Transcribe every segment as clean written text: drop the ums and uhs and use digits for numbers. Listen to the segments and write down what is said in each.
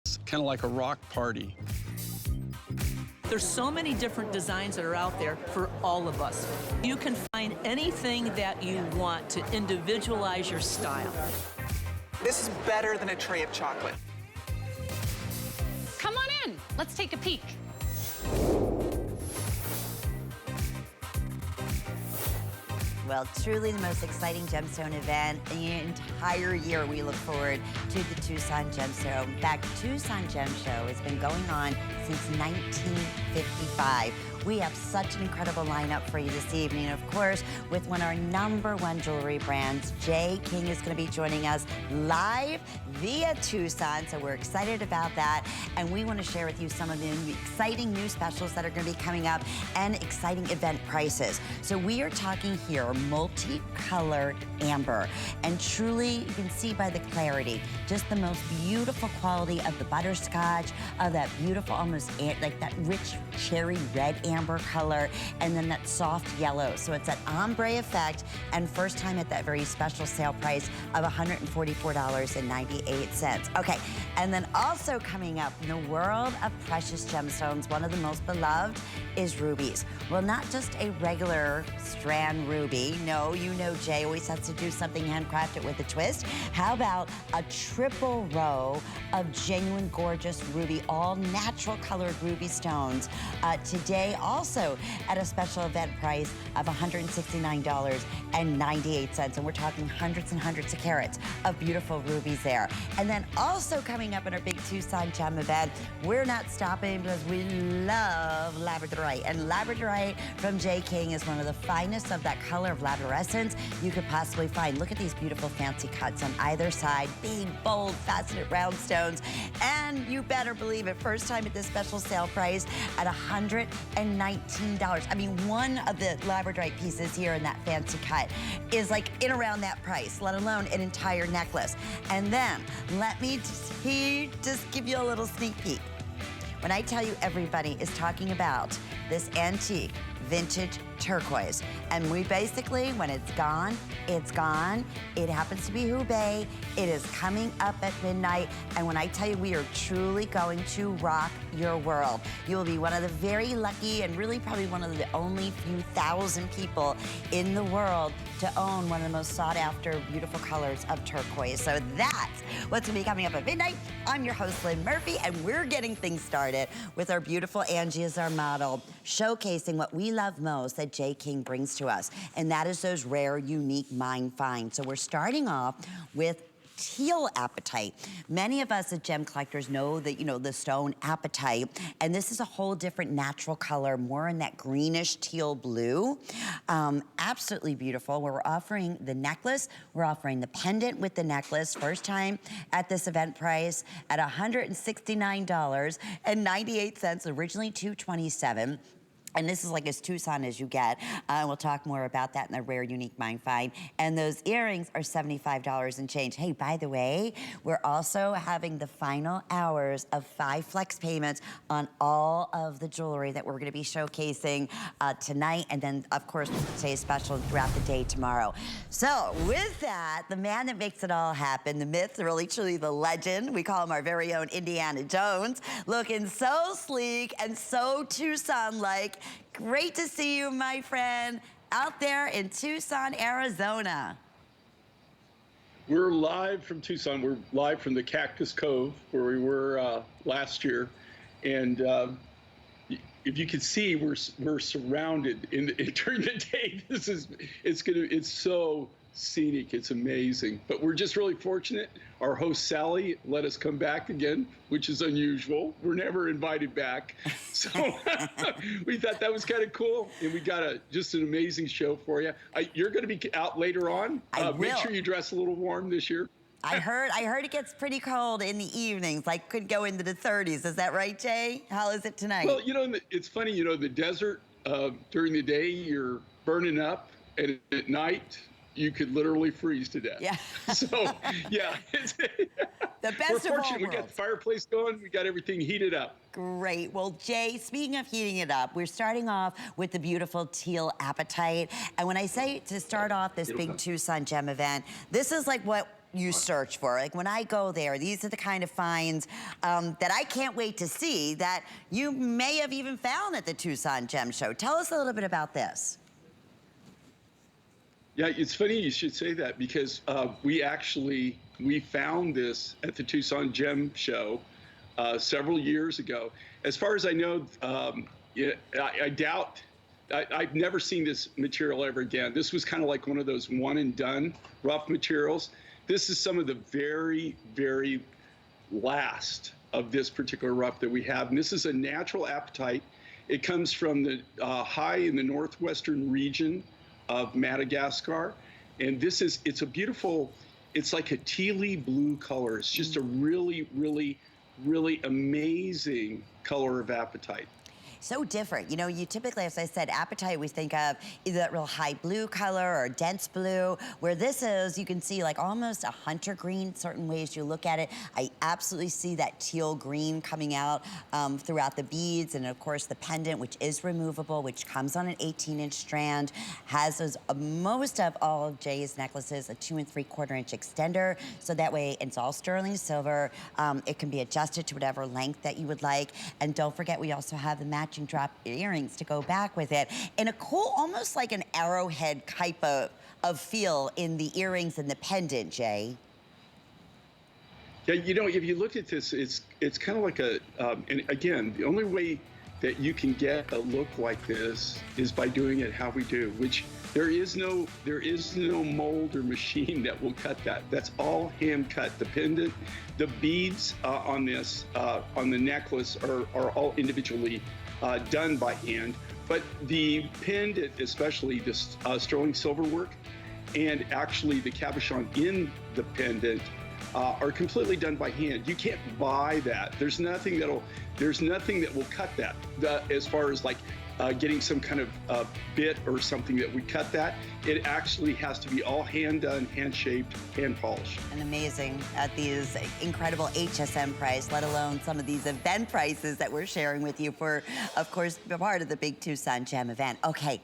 It's kind of like a rock party. There's so many different designs that are out there for all of us. You can find anything that you want to individualize your style. This is better than a tray of chocolate. Come on in, let's take a peek. Well, truly the most exciting gemstone event in the entire year. We look forward to the Tucson Gem Show. In fact, Tucson Gem Show has been going on since 1955. We have such an incredible lineup for you this evening. Of course, with one of our #1 jewelry brands, Jay King is going to be joining us live via Tucson, so we're excited about that. And we want to share with you some of the exciting new specials that are going to be coming up and exciting event prices. So we are talking here multicolored amber. And truly, you can see by the clarity, just the most beautiful quality of the butterscotch, of that beautiful, almost like that rich cherry red amber color, and then that soft yellow. So it's that ombre effect, and first time at that very special sale price of $144.98. Okay, and then also coming up in the world of precious gemstones, one of the most beloved is rubies. Well, not just a regular strand ruby. No, you know Jay always has to do something handcrafted with a twist. How about a triple row of genuine gorgeous ruby, all natural colored ruby stones. Today also at a special event price of $169.98. And we're talking hundreds and hundreds of carats of beautiful rubies there. And then also coming up in our big Tucson Gem event, we're not stopping because we love labradorite. And labradorite from Jay King is one of the finest of that color of labrarescence you could possibly find. Look at these beautiful fancy cuts on either side, big, bold, faceted round stones. And you better believe it, first time at this special sale price at $119. I mean, one of the labradorite pieces here in that fancy cut is like in around that price, let alone an entire necklace. And then let me just give you a little sneak peek. When I tell you everybody is talking about this antique vintage turquoise, and we basically, when it's gone, it's gone. It happens to be Hubei. It is coming up at midnight, and when I tell you we are truly going to rock your world, you will be one of the very lucky and really probably one of the only few thousand people in the world to own one of the most sought after beautiful colors of turquoise. So that's what's gonna be coming up at midnight. I'm your host, Lynn Murphy, and we're getting things started with our beautiful Angie as our model, showcasing what we love most that Jay King brings to us, and that is those rare, unique mine finds. So we're starting off with teal apatite. Many of us as gem collectors know that, you know, the stone apatite, and this is a whole different natural color, more in that greenish teal blue. Absolutely beautiful. We're offering the necklace, we're offering the pendant with the necklace, first time at this event price at $169.98, originally $227. And this is like as Tucson as you get. We'll talk more about that in the rare, unique mine find. And those earrings are $75 and change. Hey, by the way, we're also having the final hours of 5 flex payments on all of the jewelry that we're gonna be showcasing tonight. And then, of course, today's special throughout the day tomorrow. So with that, the man that makes it all happen, the myth, really truly the legend, we call him our very own Indiana Jones, looking so sleek and so Tucson-like. Great to see you, my friend, out there in Tucson, Arizona. We're live from Tucson. We're live from the Cactus Cove where we were last year. And if you can see, we're surrounded during the day. It's so scenic. It's amazing. But we're just really fortunate. Our host, Sally, let us come back again, which is unusual. We're never invited back. So we thought that was kind of cool. And we got just an amazing show for you. You're going to be out later on. I will. Make sure you dress a little warm this year. I heard it gets pretty cold in the evenings, like could go into the 30s. Is that right, Jay? How is it tonight? Well, you know, it's funny, you know, the desert, during the day, you're burning up, and at night, you could literally freeze to death. Yeah. So, yeah. The best we're of all fortunate. We got the fireplace going. We got everything heated up. Great. Well, Jay, speaking of heating it up, we're starting off with the beautiful teal apatite. And when I say to start off this big Tucson Gem event, this is like what you search for? Like when I go there, these are the kind of finds that I can't wait to see that you may have even found at the Tucson Gem Show. Tell us a little bit about this. Yeah, it's funny you should say that because we found this at the Tucson Gem Show several years ago. As far as I know, yeah, I doubt, I've never seen this material ever again. This was kind of like one of those one and done rough materials. This is some of the very, very last of this particular rough that we have. And this is a natural apatite. It comes from the high in the northwestern region of Madagascar. And it's a beautiful, it's like a tealy blue color. It's just a really, really, really amazing color of apatite. So different. You know, you typically, as I said, apatite, we think of either that real high blue color or dense blue, where this is, you can see like almost a hunter green, certain ways you look at it. I absolutely see that teal green coming out throughout the beads, and of course the pendant, which is removable, which comes on an 18-inch strand, has those, most of all of Jay's necklaces, a 2 3/4 inch extender, so that way it's all sterling silver. It can be adjusted to whatever length that you would like, and don't forget we also have the matching drop earrings to go back with it, and a cool, almost like an arrowhead type of feel in the earrings and the pendant, Jay. Yeah, you know, if you look at this, it's kind of like a, and again, the only way that you can get a look like this is by doing it how we do, which there is no mold or machine that will cut that. That's all hand cut. The pendant, the beads on this, on the necklace are all individually done by hand, but the pendant, especially this sterling silver work, and actually the cabochon in the pendant are completely done by hand. You can't buy that. There's nothing that will cut that. As far as like getting some kind of bit or something that would cut that, it actually has to be all hand done, hand shaped, hand polished. And amazing at these incredible HSN price, let alone some of these event prices that we're sharing with you for, of course, part of the big Tucson Gem event. Okay,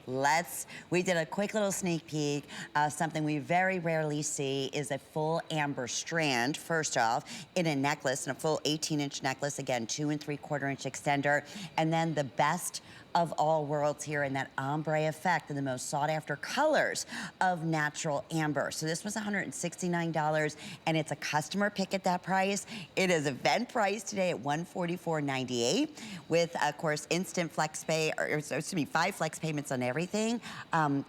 we did a quick little sneak peek. Something we very rarely see is a full amber strand, first off, in a necklace, and a full 18-inch necklace, again, 2 3/4 inch extender, and then the best of all worlds here in that ombre effect and the most sought after colors of natural amber. So this was $169, and it's a customer pick at that price. It is event price today at $144.98 with, of course, instant flex pay, or excuse me, 5 flex payments on everything.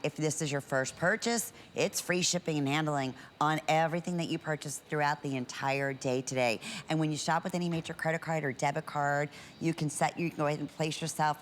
If this is your first purchase, it's free shipping and handling on everything that you purchase throughout the entire day today. And when you shop with any major credit card or debit card, you can go ahead and place yourself,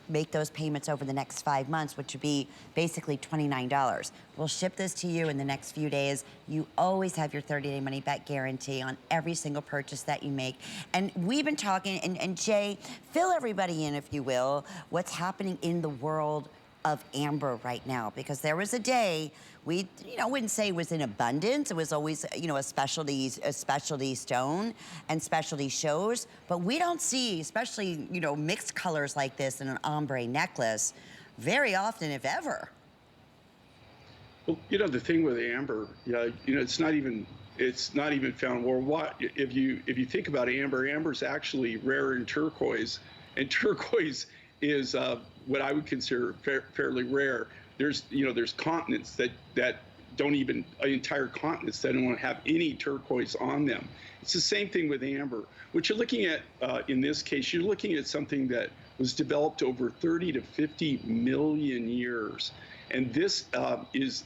make those payments over the next 5 months, which would be basically $29. We'll ship this to you in the next few days. You always have your 30-day money-back guarantee on every single purchase that you make. And we've been talking, and Jay, fill everybody in, if you will, what's happening in the world of amber right now, because there was a day we, wouldn't say it was in abundance. It was always, a specialty stone and specialty shows, but we don't see, especially, mixed colors like this in an ombre necklace very often, if ever. Well, the thing with amber, it's not even found worldwide. If you think about amber's actually rare in turquoise, and turquoise is what I would consider fairly rare. There's continents that don't even, entire continents that don't have any turquoise on them. It's the same thing with amber. What you're looking at in this case, you're looking at something that was developed over 30 to 50 million years. And this is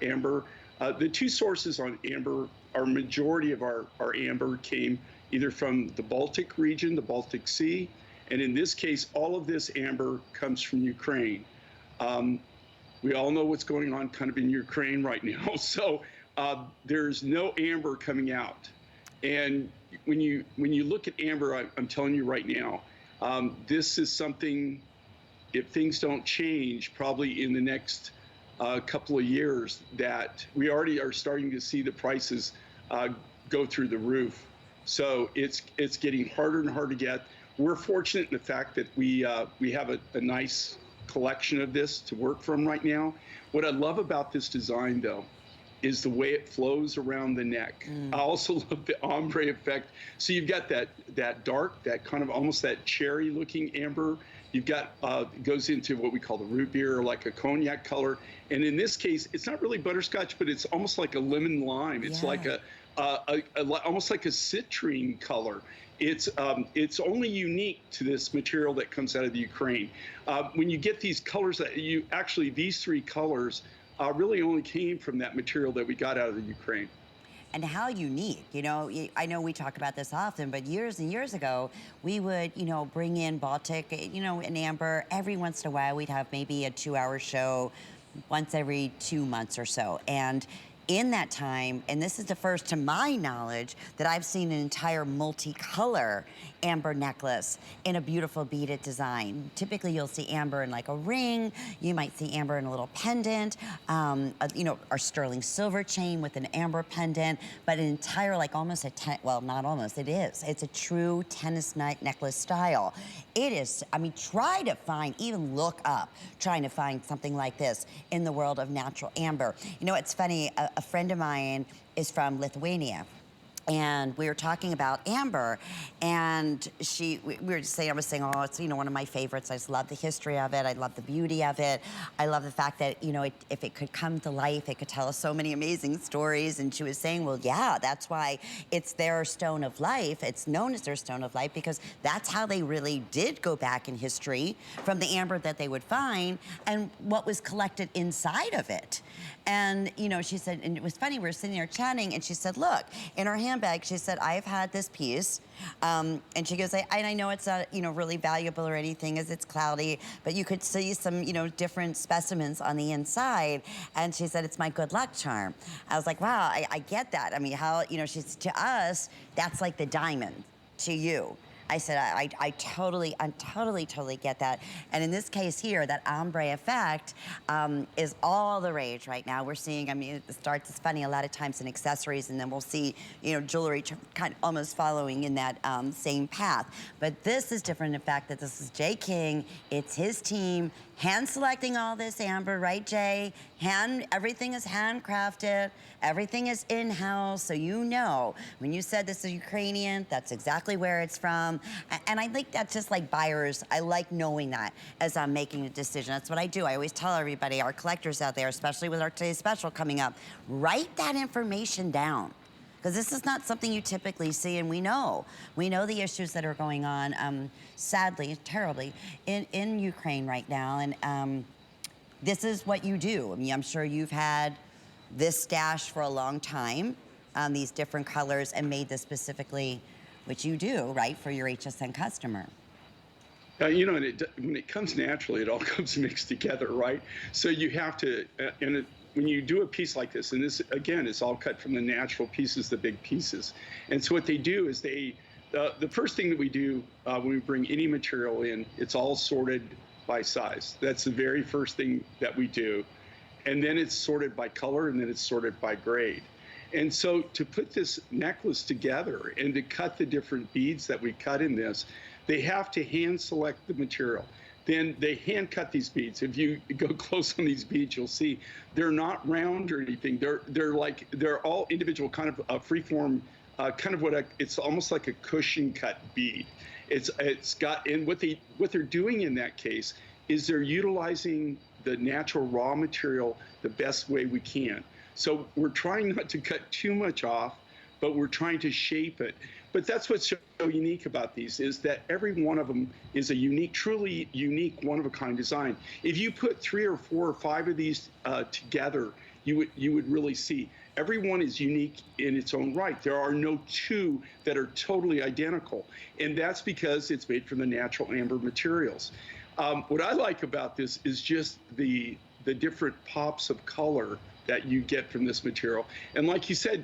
amber. The two sources on amber, our majority of our amber came either from the Baltic region, the Baltic Sea, and in this case, all of this amber comes from Ukraine. We all know what's going on kind of in Ukraine right now. So there's no amber coming out. And when you look at amber, I'm telling you right now, this is something, if things don't change, probably in the next couple of years, that we already are starting to see the prices go through the roof. So it's getting harder and harder to get. We're fortunate in the fact that we have a nice collection of this to work from right now. What I love about this design, though, is the way it flows around the neck. I also love the ombre effect. So you've got that dark, that kind of almost that cherry looking amber. You've got, it goes into what we call the root beer, or like a cognac color. And in this case, it's not really butterscotch, but it's almost like a lemon lime. It's like almost like a citrine color. It's only unique to this material that comes out of the Ukraine. When you get these colors, these three colors really only came from that material that we got out of the Ukraine. And how unique, you know, I know we talk about this often, but years and years ago, we would, you know, bring in Baltic, you know, and amber. Every once in a while, we'd have maybe a 2-hour show once every 2 months or so. And in that time, and this is the first to my knowledge that I've seen an entire multicolor amber necklace in a beautiful beaded design. Typically you'll see amber in like a ring, you might see amber in a little pendant, you know, our sterling silver chain with an amber pendant, but an entire, like almost well, not almost, it is. It's a true tennis necklace style. It is, I mean, try to find, even look up, trying to find something like this in the world of natural amber. You know, it's funny, a friend of mine is from Lithuania, and we were talking about amber, and we were just saying, I was saying, oh, it's, you know, one of my favorites. I just love the history of it. I love the beauty of it. I love the fact that, you know, if it could come to life, it could tell us so many amazing stories. And she was saying, well, yeah, that's why it's their stone of life. It's known as their stone of life because that's how they really did go back in history, from the amber that they would find and what was collected inside of it. And, you know, she said, and it was funny, we were sitting there chatting, and she said, look, in her handbag, she said, I've had this piece, and she goes, I know it's not, you know, really valuable or anything as it's cloudy, but you could see some, you know, different specimens on the inside. And she said, it's my good luck charm. I was like, wow, I get that. I mean, how, you know, she's, to us, that's like the diamond to you. I said, I totally get that. And in this case here, that ombre effect is all the rage right now. We're seeing, I mean, it starts, it's funny, a lot of times in accessories, and then we'll see, you know, jewelry kind of almost following in that same path. But this is different in the fact that this is Jay King, it's his team, hand selecting all this amber, right, Jay? Everything is handcrafted, everything is in-house, so you know, when you said this is Ukrainian, that's exactly where it's from. And I think that's just like buyers, I like knowing that as I'm making a decision. That's what I do. I always tell everybody, our collectors out there, especially with our Today's Special coming up, write that information down. Because this is not something you typically see, and we know the issues that are going on, sadly, terribly, in Ukraine right now. And this is what you do. I mean, I'm sure you've had this stash for a long time, these different colors, and made this specifically, which you do, right, for your HSN customer. You know, and when it comes naturally, it all comes mixed together, right? So you have to, when you do a piece like this, and this, again, is all cut from the natural pieces, the big pieces. And so what they do is the first thing that we do when we bring any material in, it's all sorted by size. That's the very first thing that we do. And then it's sorted by color, and then it's sorted by grade. And so to put this necklace together and to cut the different beads that we cut in this, they have to hand select the material. Then they hand cut these beads. If you go close on these beads, you'll see they're not round or anything. They're all individual, kind of a freeform, kind of it's almost like a cushion cut bead. It's got, and what they're doing in that case is they're utilizing the natural raw material the best way we can. So we're trying not to cut too much off, but we're trying to shape it. But that's what's so unique about these, is that every one of them is a unique, truly unique, one-of-a-kind design. If you put 3 or 4 or 5 of these together, you would really see every one is unique in its own right. There are no 2 that are totally identical, and that's because it's made from the natural amber materials. What I like about this is just the different pops of color that you get from this material. And like you said,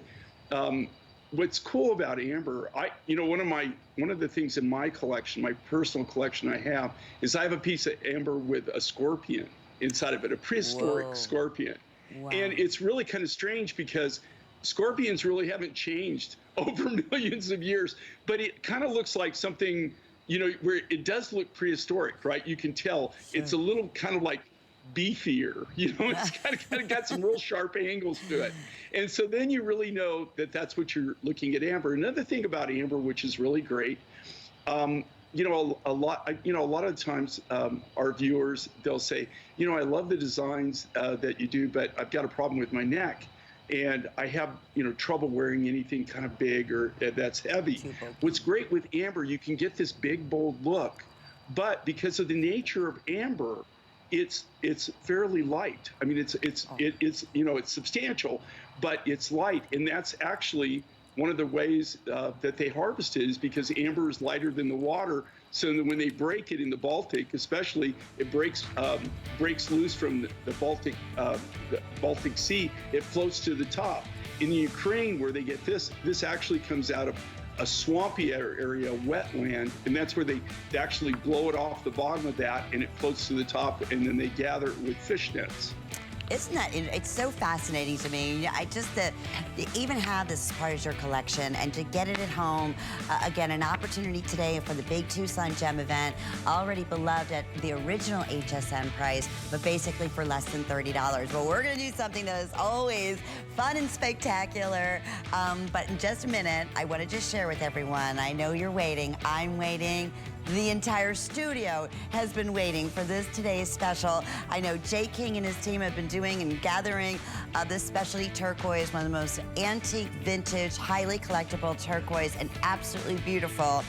what's cool about amber, one of the things in my collection, my personal collection I have a piece of amber with a scorpion inside of it, a prehistoric scorpion. Wow. And it's really kind of strange because scorpions really haven't changed over millions of years, but it kind of looks like something, you know, where it does look prehistoric, right? You can tell. Sure. It's a little kind of like beefier. You know, it's kind of got some real sharp angles to it. And so then you really know that that's what you're looking at amber. Another thing about amber, which is really great, you know, a lot of times our viewers, they'll say, you know, I love the designs that you do, but I've got a problem with my neck. And I have, you know, trouble wearing anything kind of big or that's heavy. What's great with amber, you can get this big, bold look, but because of the nature of amber, it's fairly light. I mean, it's you know, it's substantial, but it's light, and that's actually one of the ways that they harvest it is because amber is lighter than the water. So that when they break it in the Baltic, especially, it breaks loose from the Baltic Sea. It floats to the top. In the Ukraine, where they get this actually comes out of a swampy area, wetland, and that's where they actually blow it off the bottom of that, and it floats to the top, and then they gather it with fish nets. Isn't that, it's so fascinating to me. I just, to even have this as part of your collection and to get it at home, again, an opportunity today for the big Tucson Gem event, already beloved at the original HSN price, but basically for less than $30. Well, we're gonna do something that is always fun and spectacular, but in just a minute, I wanna just share with everyone, I know you're waiting, I'm waiting, the entire studio has been waiting for this today's special. I know Jay King and his team have been doing and gathering this specialty turquoise, one of the most antique, vintage, highly collectible turquoise, and absolutely beautiful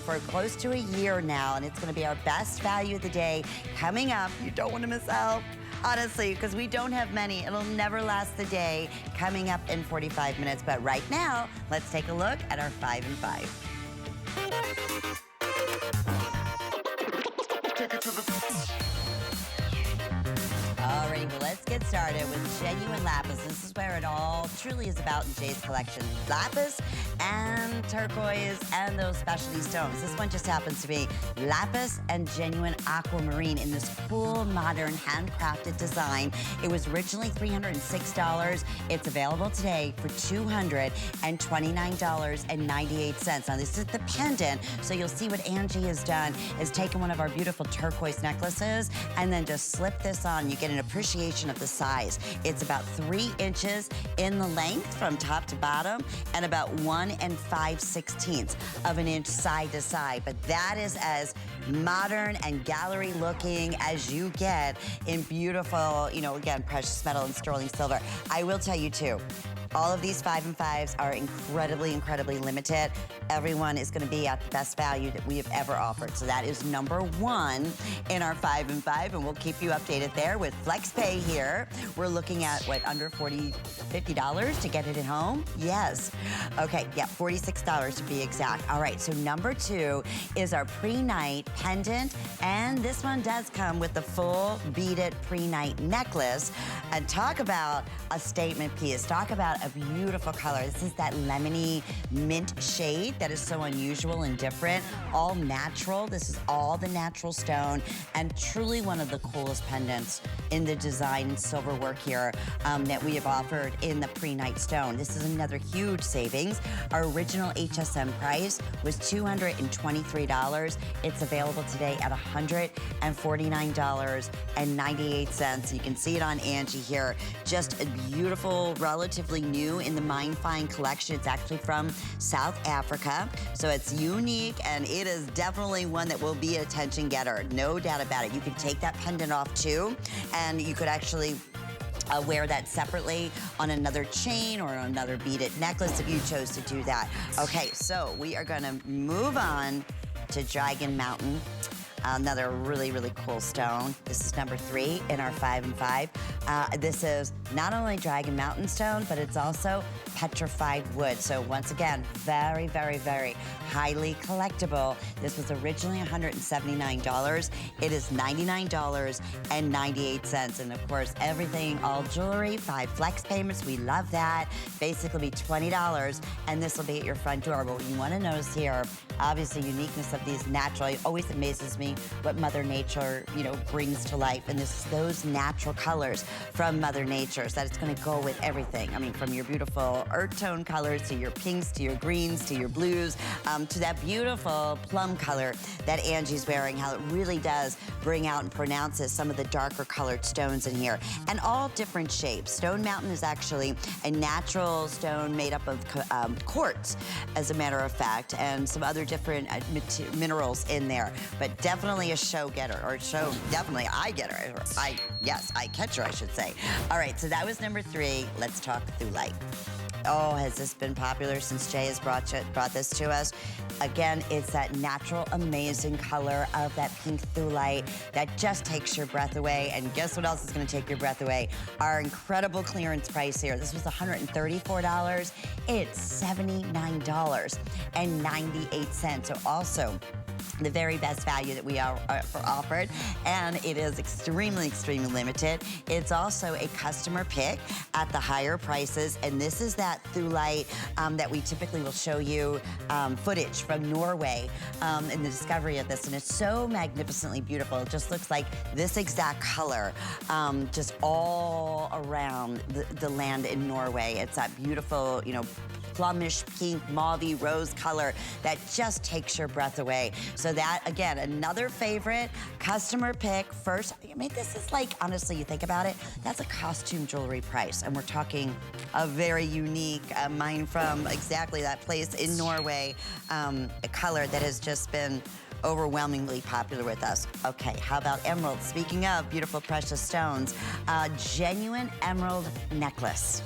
for close to a year now. And it's gonna be our best value of the day coming up. You don't wanna miss out. Honestly, because we don't have many. It'll never last the day. Coming up in 45 minutes. But right now, let's take a look at our 5 and 5. Alrighty, well, let's get started with genuine lapis. This is where it all truly is about in Jay's collection. Lapis and turquoise and those specialty stones. This one just happens to be lapis and genuine aquamarine in this cool, modern, handcrafted design. It was originally $306. It's available today for $229.98. Now, this is the pendant, so you'll see what Angie has done is taken one of our beautiful turquoise necklaces and then just slip this on. You get an appreciation of the size. It's about 3 inches in the length from top to bottom and about 1 5/16 of an inch side to side. But that is as modern and gallery looking as you get in beautiful, you know, again, precious metal and sterling silver. I will tell you too, all of these 5 and 5s are incredibly, incredibly limited. Everyone is gonna be at the best value that we have ever offered. So that is number 1 in our 5 and 5, and we'll keep you updated there with FlexPay here. We're looking at, what, under $50 to get it at home? Yes. Okay, yeah, $46 to be exact. All right, so number 2 is our pre-night pendant, and this one does come with the full beaded pre-night necklace. And talk about a statement piece. Talk about a beautiful color. This is that lemony mint shade that is so unusual and different. All natural. This is all the natural stone, and truly one of the coolest pendants in the design and silver work here that we have offered in the pre-night stone. This is another huge savings. Our original HSN price was $223. It's available today at $149.98. You can see it on Angie here. Just a beautiful, relatively new in the Mind Find collection. It's actually from South Africa, so it's unique, and it is definitely one that will be an attention getter, no doubt about it. You can take that pendant off too, and you could actually wear that separately on another chain or another beaded necklace if you chose to do that. Okay, so we are gonna move on to Dragon Mountain. Another really, really cool stone. This is number 3 in our 5 and 5. This is not only Dragon Mountain stone, but it's also petrified wood. So once again, very, very, very highly collectible. This was originally $179. It is $99.98. And of course, everything, all jewelry, 5 flex payments. We love that. Basically be $20, and this will be at your front door. But what you want to notice here, obviously, uniqueness of these natural. It always amazes me what Mother Nature, you know, brings to life, and those natural colors. from Mother Nature, so that it's going to go with everything. I mean, from your beautiful earth tone colors to your pinks to your greens to your blues to that beautiful plum color that Angie's wearing, how it really does bring out and pronounces some of the darker colored stones in here, and all different shapes. Stone Mountain is actually a natural stone made up of quartz, as a matter of fact, and some other different minerals in there, but definitely a show getter, or definitely eye getter, or eye catcher, I should say. All right, so that was number 3. Let's talk through light. Oh, has this been popular since Jay has brought this to us? Again, it's that natural, amazing color of that pink thulite that just takes your breath away. And guess what else is going to take your breath away? Our incredible clearance price here. This was $134. It's $79.98. So also, the very best value that we are offered, and it is extremely, extremely limited. It's also a customer pick at the higher prices, and this is that thulite that we typically will show you footage from Norway in the discovery of this, and it's so magnificently beautiful. It just looks like this exact color just all around the land in Norway. It's that beautiful, you know, plumish pink, mauve rose color that just takes your breath away. So that, again, another favorite customer pick. First, I mean, this is like, honestly, you think about it, that's a costume jewelry price. And we're talking a very unique, mine from exactly that place in Norway, a color that has just been overwhelmingly popular with us. Okay, how about emerald? Speaking of beautiful precious stones, genuine emerald necklace.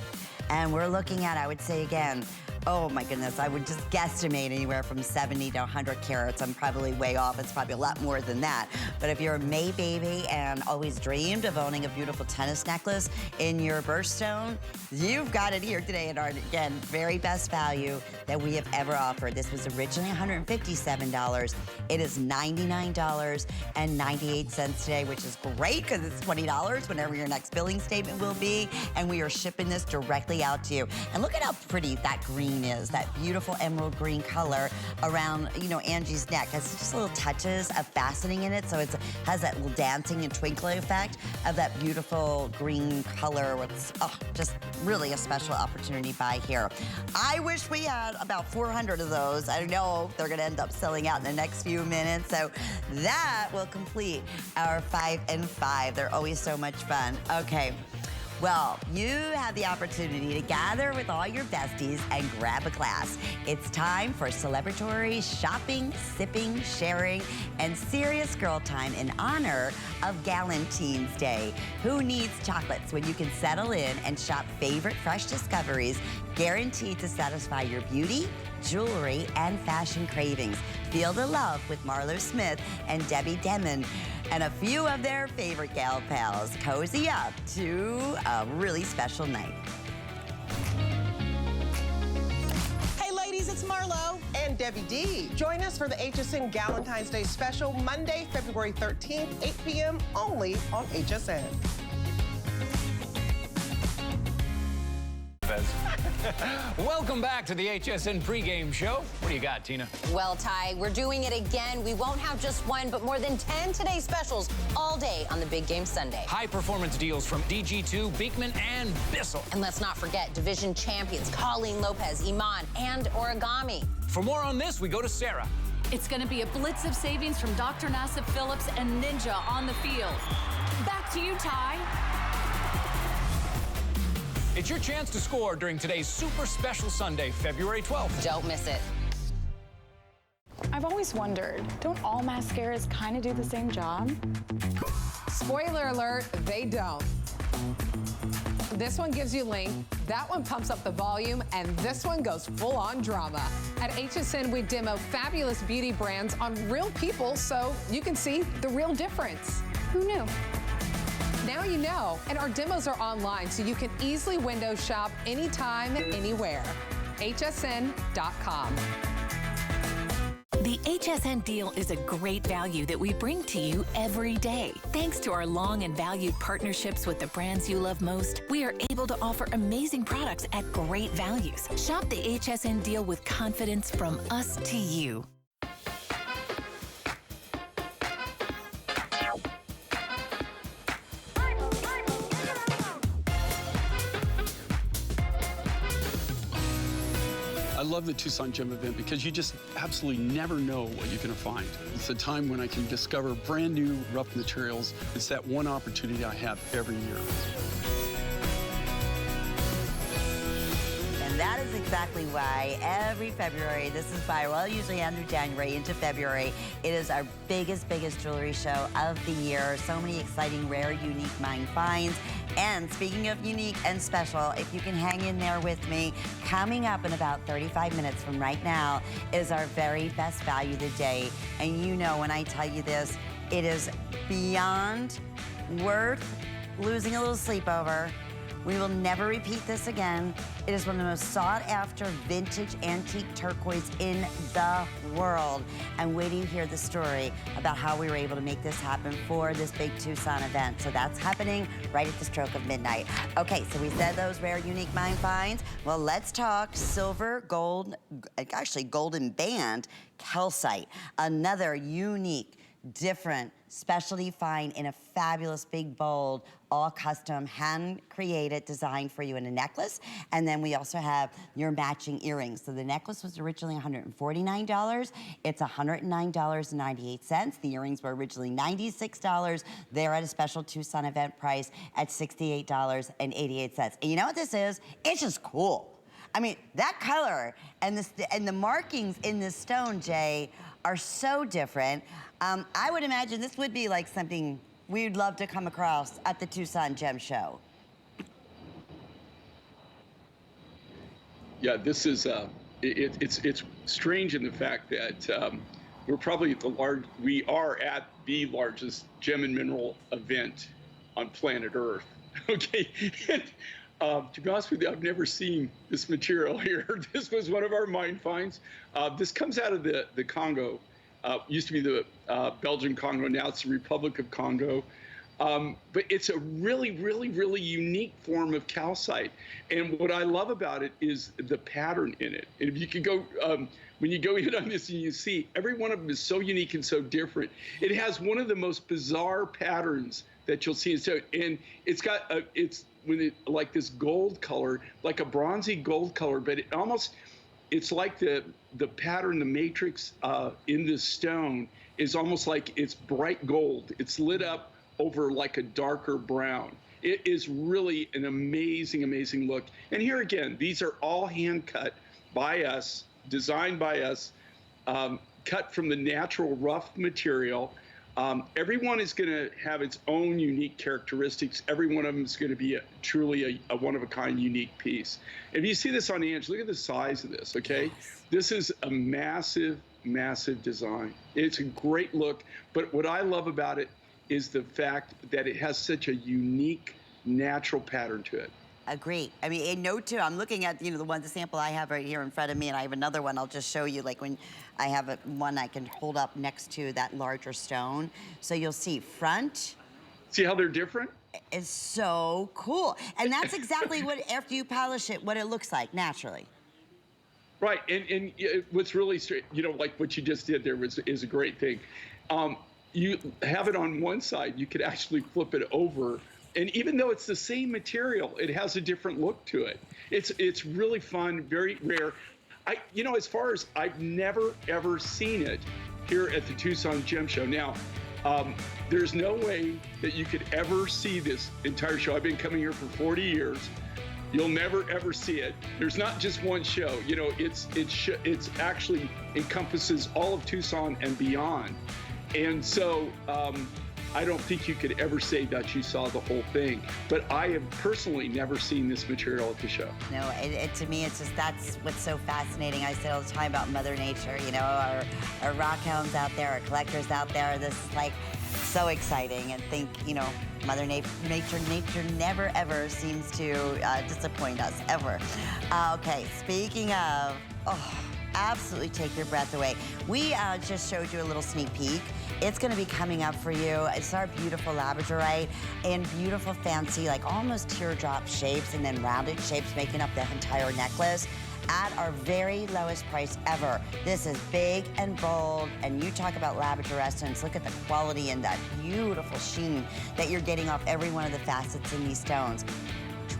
And we're looking at, I would say again, oh my goodness, I would just guesstimate anywhere from 70 to 100 carats. I'm probably way off. It's probably a lot more than that. But if you're a May baby and always dreamed of owning a beautiful tennis necklace in your birthstone, you've got it here today at our, again, very best value that we have ever offered. This was originally $157. It is $99.98 today, which is great because it's $20 whenever your next billing statement will be. And we are shipping this directly out to you. And look at how pretty that green is, that beautiful emerald green color around, you know, Angie's neck. Has just little touches of faceting in it, so it has that little dancing and twinkling effect of that beautiful green color. It's just really a special opportunity buy here. I wish we had about 400 of those. I know they're gonna end up selling out in the next few minutes, so that will complete our 5 and 5. They're always so much fun. Okay. Well, you have the opportunity to gather with all your besties and grab a glass. It's time for celebratory shopping, sipping, sharing, and serious girl time in honor of Galentine's Day. Who needs chocolates when you can settle in and shop favorite fresh discoveries guaranteed to satisfy your beauty, jewelry, and fashion cravings? Feel the love with Marlo Smith and Debbie Demon and a few of their favorite gal pals. Cozy up to a really special night. Hey ladies, it's Marlo And Debbie D. Join us for the HSN Galentine's Day special, Monday, February 13th, 8 p.m. only on HSN. Welcome back to the HSN pregame show. What do you got, Tina? Well, Ty, we're doing it again. We won't have just one, but more than 10 Today specials all day on the Big Game Sunday. High performance deals from DG2, Beekman, and Bissell. And let's not forget division champions Colleen Lopez, Iman, and Origami. For more on this, we go to Sarah. It's going to be a blitz of savings from Dr. Nassif Phillips and Ninja on the field. Back to you, Ty. It's your chance to score during today's super special Sunday, February 12th. Don't miss it. I've always wondered, don't all mascaras kind of do the same job? Spoiler alert, they don't. This one gives you length, that one pumps up the volume, and this one goes full on drama. At HSN, we demo fabulous beauty brands on real people so you can see the real difference. Who knew? Now you know, and our demos are online so you can easily window shop anytime, anywhere. HSN.com. The HSN deal is a great value that we bring to you every day. Thanks to our long and valued partnerships with the brands you love most, we are able to offer amazing products at great values. Shop the HSN deal with confidence from us to you. love the Tucson Gem event because you just absolutely never know what you're going to find. It's a time when I can discover brand new rough materials. It's that one opportunity I have every year. And that is exactly why every February, this is by, well, usually under January into February, it is our biggest jewelry show of the year. So many exciting, rare, unique mine finds. And speaking of unique and special, if you can hang in there with me, coming up in about 35 minutes from right now is our very best value of the day. And you know when I tell you this, it is beyond worth losing a little sleep over. We will never repeat this again. It is one of the most sought after vintage antique turquoise in the world. And wait till you hear the story about how we were able to make this happen for this big Tucson event. So that's happening right at the stroke of midnight. Okay, so we said those rare, unique mine finds. Well, let's talk silver, gold, actually golden band calcite. Another unique, different specialty find in a fabulous big bold, all custom, hand created, designed for you in a necklace. And then we also have your matching earrings. So the necklace was originally $149. It's $109.98. The earrings were originally $96. They're at a special Tucson event price at $68.88. And you know what this is? It's just cool. I mean, that color and the markings in this stone, Jay, are so different. I would imagine this would be like something we'd love to come across at the Tucson Gem Show. Yeah, this is it's strange in the fact that we're probably we are at the largest gem and mineral event on planet Earth. Okay. To be honest with you, I've never seen this material here. This was one of our mine finds. This comes out of the Congo. Used to be the Belgian Congo, now it's the Republic of Congo. But it's a really, really, really unique form of calcite. And what I love about it is the pattern in it. And if you could go, when you go in on this and you see, every one of them is so unique and so different. It has one of the most bizarre patterns that you'll see. And it's got, like this gold color, like a bronzy gold color, but it almost, it's like the pattern, the matrix in this stone is almost like it's bright gold. It's lit up over like a darker brown. It is really an amazing, amazing look. And here again, these are all hand cut by us, designed by us, cut from the natural rough material. Everyone is going to have its own unique characteristics. Every one of them is going to be truly a one-of-a-kind unique piece. If you see this on Ange, look at the size of this, okay? Yes. This is a massive, massive design. It's a great look, but what I love about it is the fact that it has such a unique, natural pattern to it. Agree. I mean, in note too, I'm looking at, the sample I have right here in front of me, and I have another one I'll just show you, like when I have one I can hold up next to that larger stone. So you'll see front. See how they're different? It's so cool. And that's exactly what, after you polish it, what it looks like naturally. Right, and what's really straight, like what you just did there is a great thing. You have it on one side, you could actually flip it over. And even though it's the same material, it has a different look to it. It's really fun, very rare. As far as I've never, ever seen it here at the Tucson Gem Show. Now, there's no way that you could ever see this entire show. I've been coming here for 40 years. You'll never, ever see it. There's not just one show. It's actually encompasses all of Tucson and beyond. And so, I don't think you could ever say that you saw the whole thing, but I have personally never seen this material at the show. No, to me, it's just, that's what's so fascinating. I say all the time about Mother Nature, our rock hounds out there, our collectors out there. This is like so exciting, and think, Mother Nature never ever seems to disappoint us, ever. Okay, speaking of, absolutely take your breath away. We just showed you a little sneak peek. It's going to be coming up for you. It's our beautiful labradorite and beautiful fancy, like almost teardrop shapes and then rounded shapes making up the entire necklace at our very lowest price ever. This is big and bold, and you talk about labradorescence. Look at the quality and that beautiful sheen that you're getting off every one of the facets in these stones.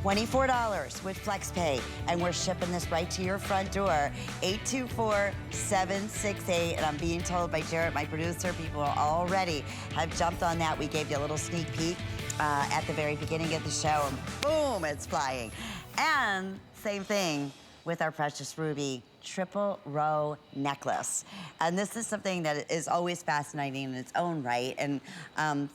$24 with FlexPay, and we're shipping this right to your front door. 824-768, and I'm being told by Jarrett, my producer, people already have jumped on that. We gave you a little sneak peek at the very beginning of the show, and boom, it's flying. And same thing with our precious ruby triple row necklace. And this is something that is always fascinating in its own right, and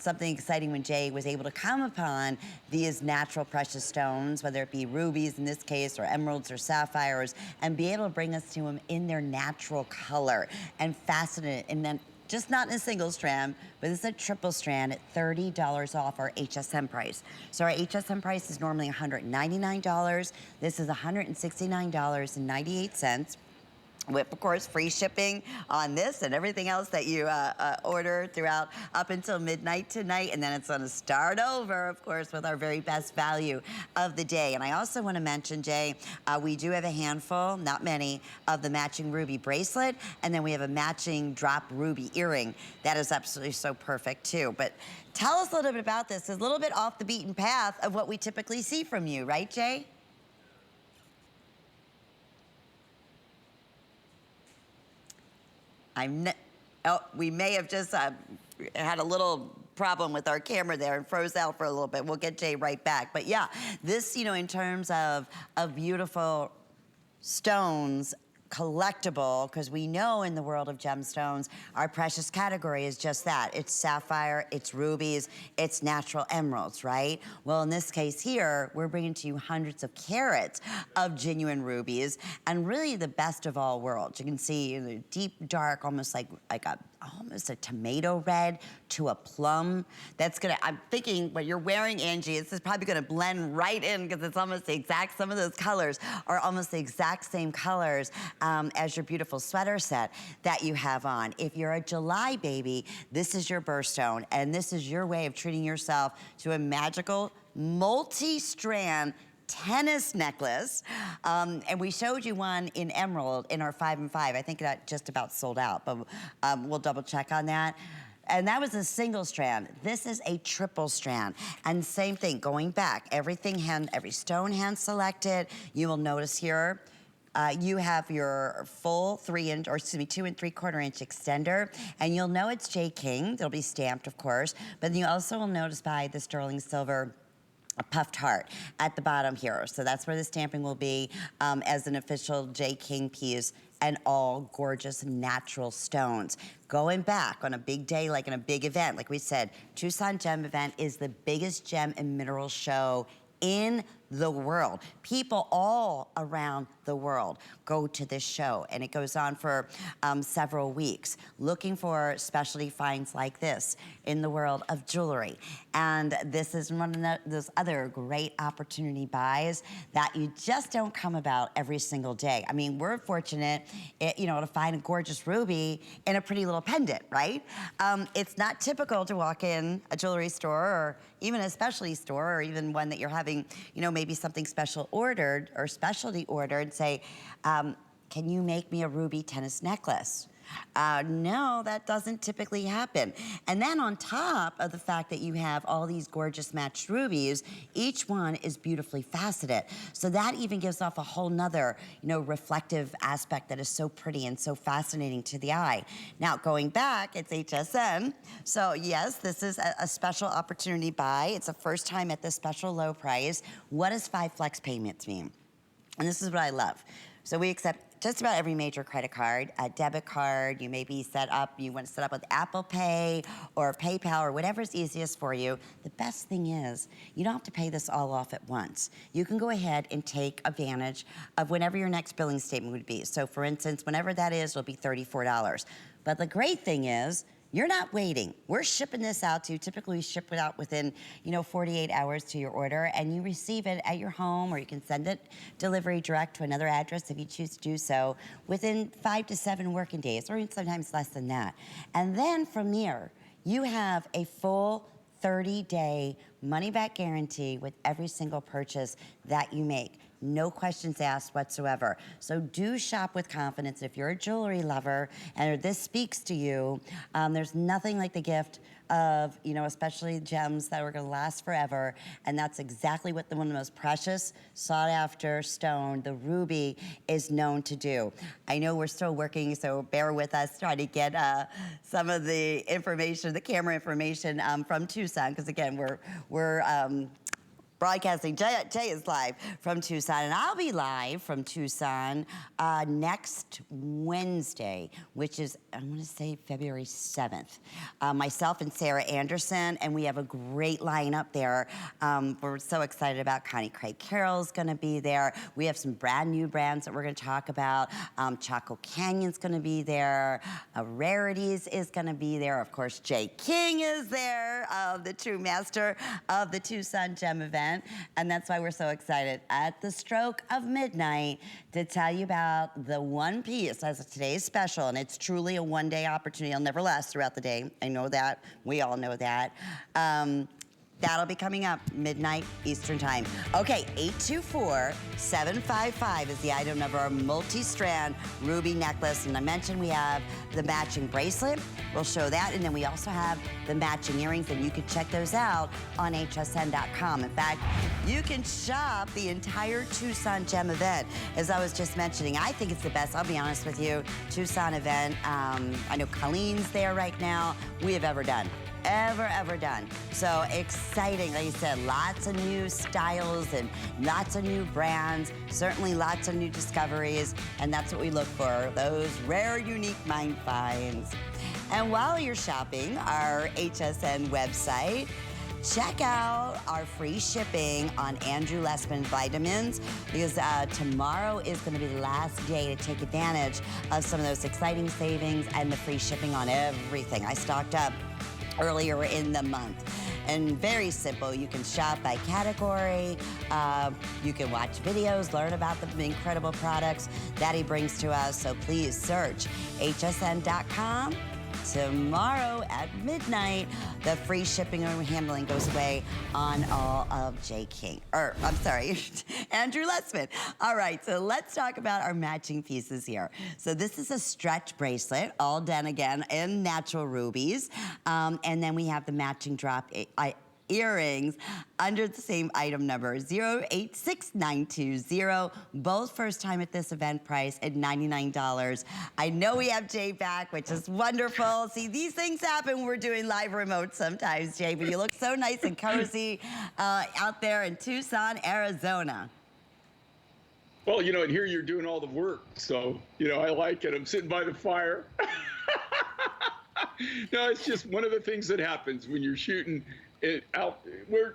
something exciting when Jay was able to come upon these natural precious stones, whether it be rubies in this case, or emeralds or sapphires, and be able to bring us to them in their natural color and fasten it, and then just not in a single strand, but it's a triple strand at $30 off our HSN price. So our HSN price is normally $199. This is $169.98. With, of course, free shipping on this and everything else that you order throughout up until midnight tonight. And then it's going to start over, of course, with our very best value of the day. And I also want to mention, Jay, we do have a handful, not many, of the matching ruby bracelet. And then we have a matching drop ruby earring. That is absolutely so perfect, too. But tell us a little bit about this. It's a little bit off the beaten path of what we typically see from you, right, Jay? We may have just had a little problem with our camera there and froze out for a little bit. We'll get Jay right back. But yeah, this, you know, in terms of beautiful stones, collectible, because we know in the world of gemstones, our precious category is just that. It's sapphire, it's rubies, it's natural emeralds, right? Well, in this case here, we're bringing to you hundreds of carats of genuine rubies, and really the best of all worlds. You can see the deep, dark, almost like almost a tomato red to a plum. That's gonna, I'm thinking what you're wearing, Angie, this is probably gonna blend right in, because it's almost the exact, some of those colors are almost the exact same colors as your beautiful sweater set that you have on. If you're a July baby, this is your birthstone, and this is your way of treating yourself to a magical multi-strand tennis necklace. And we showed you one in emerald in our 5 and 5. I think that just about sold out, but we'll double check on that. And that was a single strand. This is a triple strand. And same thing, going back, every stone hand selected. You will notice here, you have your full 2 and 3/4 inch extender, and you'll know it's J. King. It'll be stamped, of course, but you also will notice by the sterling silver a puffed heart at the bottom here. So that's where the stamping will be as an official J. King piece, and all gorgeous natural stones. Going back on a big day, like in a big event, like we said, Tucson Gem Event is the biggest gem and mineral show in the world. People all around the world go to this show, and it goes on for several weeks, looking for specialty finds like this in the world of jewelry. And this is one of those other great opportunity buys that you just don't come about every single day. I mean, we're fortunate, you know, to find a gorgeous ruby in a pretty little pendant, right? It's not typical to walk in a jewelry store, or even a specialty store, or even one that you're having, you know, maybe something special ordered or specialty ordered, say, can you make me a ruby tennis necklace? No, that doesn't typically happen. And then on top of the fact that you have all these gorgeous matched rubies, each one is beautifully faceted. So that even gives off a whole nother, you know, reflective aspect that is so pretty and so fascinating to the eye. Now, going back, it's HSN. So yes, this is a special opportunity buy. It's the first time at this special low price. What does 5 flex payments mean? And this is what I love. So we accept just about every major credit card, a debit card. You may be set up, you want to set up with Apple Pay or PayPal or whatever's easiest for you. The best thing is you don't have to pay this all off at once. You can go ahead and take advantage of whenever your next billing statement would be. So for instance, whenever that is, it'll be $34. But the great thing is, you're not waiting. We're shipping this out to you. Typically, we ship it out within, 48 hours to your order, and you receive it at your home, or you can send it delivery direct to another address if you choose to do so within 5 to 7 working days, or sometimes less than that. And then from there, you have a full 30-day money-back guarantee with every single purchase that you make. no questions asked whatsoever. So do shop with confidence. If you're a jewelry lover and this speaks to you, there's nothing like the gift of, you know, especially gems that are gonna last forever. And that's exactly what one of the most precious, sought after stone, the ruby, is known to do. I know we're still working, so bear with us trying to get some of the information, the camera information from Tucson, because again, we're broadcasting. Jay is live from Tucson, and I'll be live from Tucson next Wednesday, which is, I want to say February 7th. Myself and Sarah Anderson, and we have a great lineup there. We're so excited about Connie Craig Carroll's going to be there. We have some brand new brands that we're going to talk about. Chaco Canyon's going to be there. Rarities is going to be there. Of course, Jay King is there, the true master of the Tucson Gem event. And that's why we're so excited at the stroke of midnight to tell you about the one piece as of today's special. And it's truly a one-day opportunity. It'll never last throughout the day. I know that. We all know that. That'll be coming up midnight Eastern time. Okay, 824-755 is the item number, our multi-strand ruby necklace. And I mentioned we have the matching bracelet. We'll show that. And then we also have the matching earrings, and you can check those out on hsn.com. In fact, you can shop the entire Tucson Gem event. As I was just mentioning, I think it's the best, I'll be honest with you, Tucson event. I know Colleen's there right now, we have ever done. Ever done. So exciting, like you said, lots of new styles and lots of new brands, certainly lots of new discoveries, and that's what we look for, those rare, unique mind finds. And while you're shopping our HSN website, check out our free shipping on Andrew Lessman vitamins, because tomorrow is going to be the last day to take advantage of some of those exciting savings and the free shipping on everything. I stocked up earlier in the month. And very simple, you can shop by category, you can watch videos, learn about the incredible products that he brings to us. So please search hsn.com. Tomorrow at midnight, the free shipping and handling goes away on all of Andrew Lessman. All right, so let's talk about our matching pieces here. So this is a stretch bracelet, all done again in natural rubies. And then we have the matching drop earrings under the same item number, 086920. Both first time at this event price at $99. I know we have Jay back, which is wonderful. See, these things happen when we're doing live remote sometimes, Jay, but you look so nice and cozy out there in Tucson, Arizona. Well, you know, and here you're doing all the work, so, you know, I like it. I'm sitting by the fire. No, it's just one of the things that happens when you're shooting it out. We're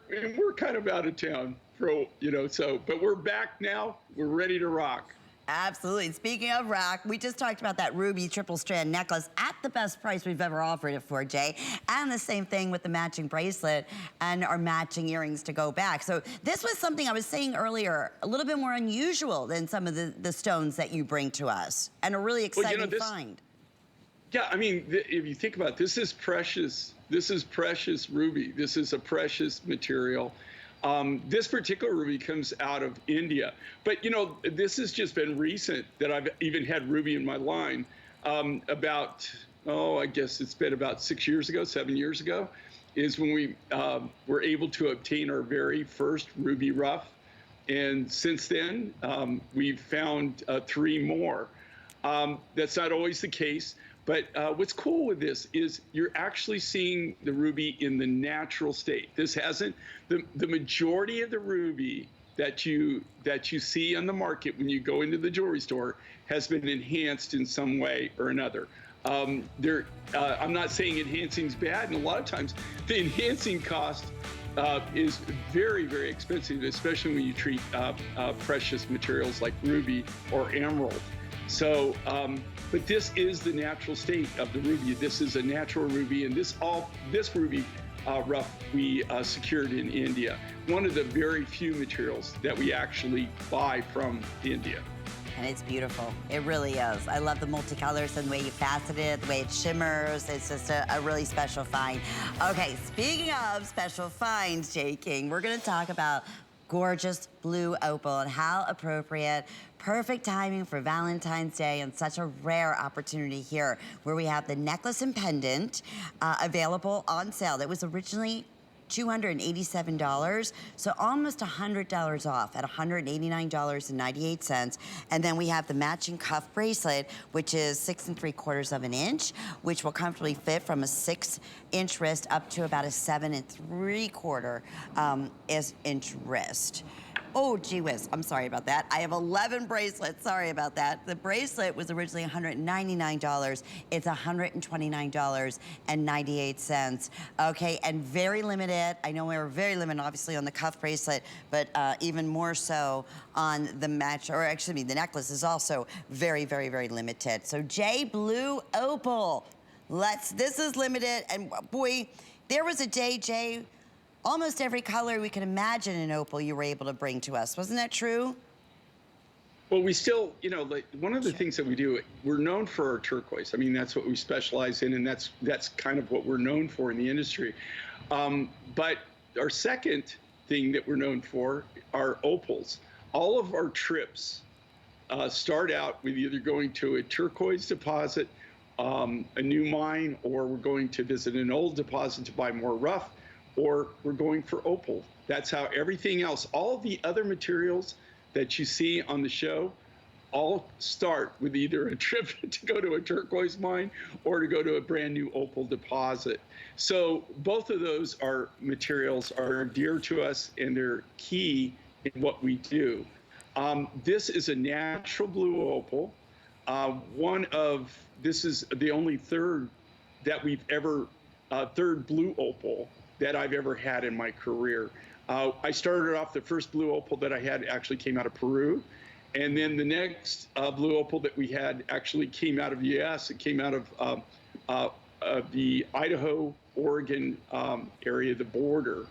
kind of out of town for, you know, so, but we're back now. We're ready to rock. Absolutely. Speaking of rock, we just talked about that ruby triple strand necklace at the best price we've ever offered it for, Jay. And the same thing with the matching bracelet and our matching earrings to go back. So this was something I was saying earlier, a little bit more unusual than some of the stones that you bring to us, and a really exciting find. Yeah, I mean, if you think about it, this is precious. This is precious ruby. This is a precious material. This particular ruby comes out of India. But, you know, this has just been recent that I've even had ruby in my line. I guess it's been about 7 years ago, is when we were able to obtain our very first ruby rough. And since then, we've found 3 more. That's not always the case. But what's cool with this is you're actually seeing the ruby in the natural state. This hasn't, the majority of the ruby that you see on the market when you go into the jewelry store has been enhanced in some way or another. I'm not saying enhancing's bad, and a lot of times the enhancing cost is very, very expensive, especially when you treat precious materials like ruby or emerald. So, but this is the natural state of the ruby. This is a natural ruby, and this ruby rough we secured in India. One of the very few materials that we actually buy from India. And it's beautiful. It really is. I love the multicolors and the way you facet it, the way it shimmers. It's just a really special find. Okay, speaking of special finds, Jay King, we're going to talk about gorgeous blue opal, and how appropriate. Perfect timing for Valentine's Day, and such a rare opportunity here where we have the necklace and pendant available on sale. That was originally $287, so almost $100 off at $189.98. And then we have the matching cuff bracelet, which is 6 3/4 of an inch, which will comfortably fit from a 6-inch wrist up to about a 7 3/4 inch wrist. Oh, gee whiz, I'm sorry about that. I have 11 bracelets, sorry about that. The bracelet was originally $199. It's $129.98. Okay, and very limited. I know we were very limited, obviously, on the cuff bracelet, but even more so on the match, or actually, the necklace is also very, very, very limited. So J Blue Opal, this is limited, and boy, there was a day, Jay, almost every color we can imagine in opal you were able to bring to us. Wasn't that true? Well, we still, you know, like one of the things that we do, we're known for our turquoise. I mean, that's what we specialize in, and that's kind of what we're known for in the industry. But our second thing that we're known for are opals. All of our trips start out with either going to a turquoise deposit, a new mine, or we're going to visit an old deposit to buy more rough, or we're going for opal. That's how everything else, all the other materials that you see on the show, all start with either a trip to go to a turquoise mine or to go to a brand new opal deposit. So both of those materials are dear to us, and they're key in what we do. This is a natural blue opal. This is the only third blue opal that I've ever had in my career. I started off, the first blue opal that I had actually came out of Peru. And then the next blue opal that we had actually came out of the US. It came out of the Idaho, Oregon area, the border.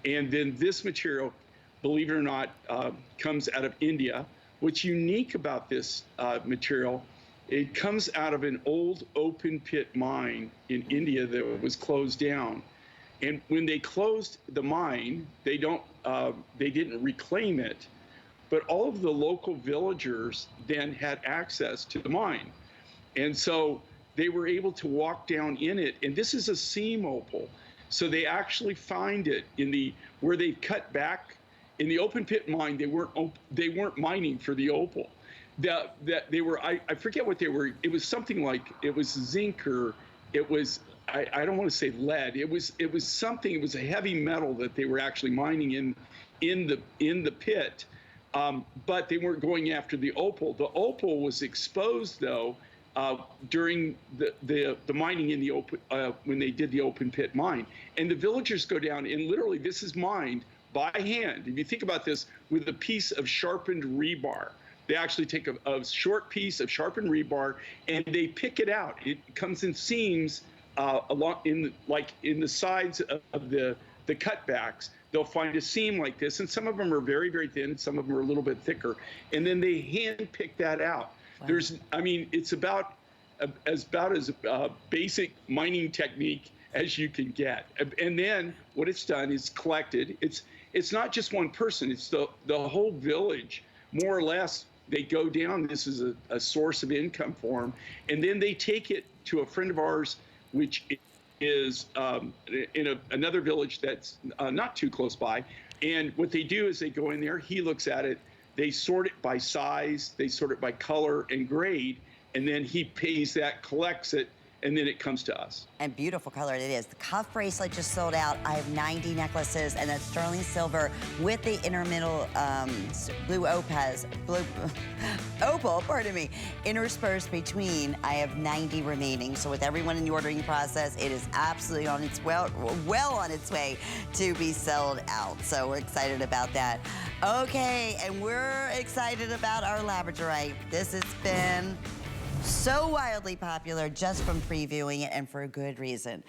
And then this material, believe it or not, comes out of India. What's unique about this material, it comes out of an old open pit mine in India that was closed down. And when they closed the mine, they didn't reclaim it, but all of the local villagers then had access to the mine. And so they were able to walk down in it, and this is a seam opal. So they actually find it where they cut back in the open pit mine. They weren't mining for the opal. I forget what they were. It was something like, it was zinc, or it was, I don't want to say lead. It was something. It was a heavy metal that they were actually mining in the pit, but they weren't going after the opal. The opal was exposed though during the mining in the open when they did the open pit mine, and the villagers go down and literally this is mined by hand. If you think about this, with a piece of sharpened rebar. They actually take a short piece of sharpened rebar and they pick it out. It comes in seams. Along in the sides of the cutbacks, they'll find a seam like this, and some of them are very, very thin, and some of them are a little bit thicker, and then they hand pick that out. Wow. It's about as basic mining technique as you can get. And then what it's done is collected. It's not just one person; it's the whole village, more or less. They go down. This is a source of income for them, and then they take it to a friend of ours, which is in another village that's not too close by. And what they do is they go in there, he looks at it, they sort it by size, they sort it by color and grade, and then he pays that, collects it, and then it comes to us. And beautiful color it is. The cuff bracelet just sold out. I have 90 necklaces, and that's sterling silver with the intermiddle blue opal, pardon me, interspersed between. I have 90 remaining. So with everyone in the ordering process, it is absolutely on its well on its way to be sold out. So we're excited about that. Okay, and we're excited about our labradorite. This has been So wildly popular just from previewing it, and for a good reason.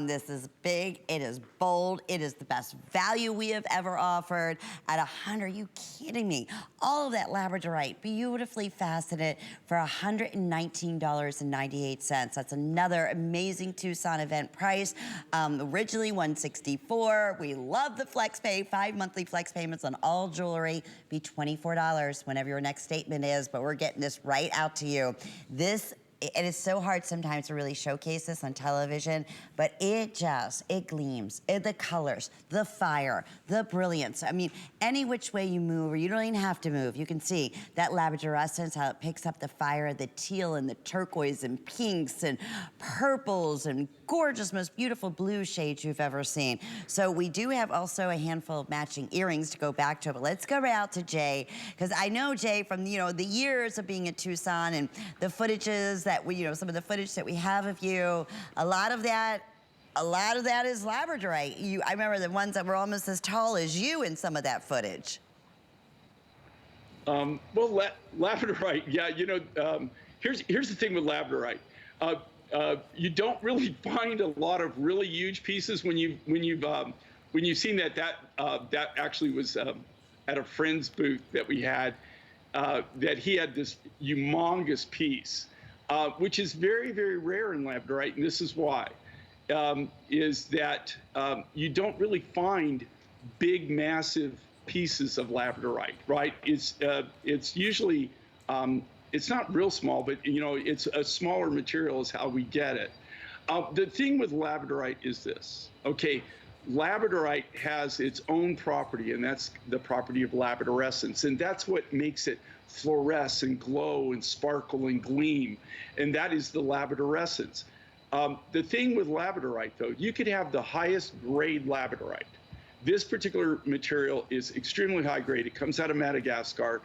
This is big, it is bold, it is the best value we have ever offered at $100. Are you kidding me? All of that labradorite, beautifully faceted for $119.98. That's another amazing Tucson event price. Originally $164. We love the flex pay, 5 monthly flex payments on all jewelry. Be $24 whenever your next statement is, but we're getting this right out to you. It is so hard sometimes to really showcase this on television, but it gleams. The colors, the fire, the brilliance. I mean, any which way you move, or you don't even have to move, you can see that labradorescence, how it picks up the fire, the teal and the turquoise and pinks and purples and gorgeous, most beautiful blue shades you've ever seen. So we do have also a handful of matching earrings to go back to, but let's go right out to Jay, because I know Jay from, the years of being at Tucson and the footages that we, some of the footage that we have of you, a lot of that is labradorite. I remember the ones that were almost as tall as you in some of that footage. Well, labradorite, yeah, here's the thing with labradorite. You don't really find a lot of really huge pieces when you've seen that actually was at a friend's booth that we had, that he had this humongous piece. Which is very, very rare in labradorite, and this is why, is that you don't really find big, massive pieces of labradorite, right? It's usually, it's not real small, but it's a smaller material is how we get it. The thing with labradorite is this, okay? Labradorite has its own property, and that's the property of labradorescence, and that's what makes it fluoresce and glow and sparkle and gleam, and that is the labradorescence. The thing with labradorite, though, you could have the highest grade labradorite. This particular material is extremely high grade. It comes out of Madagascar,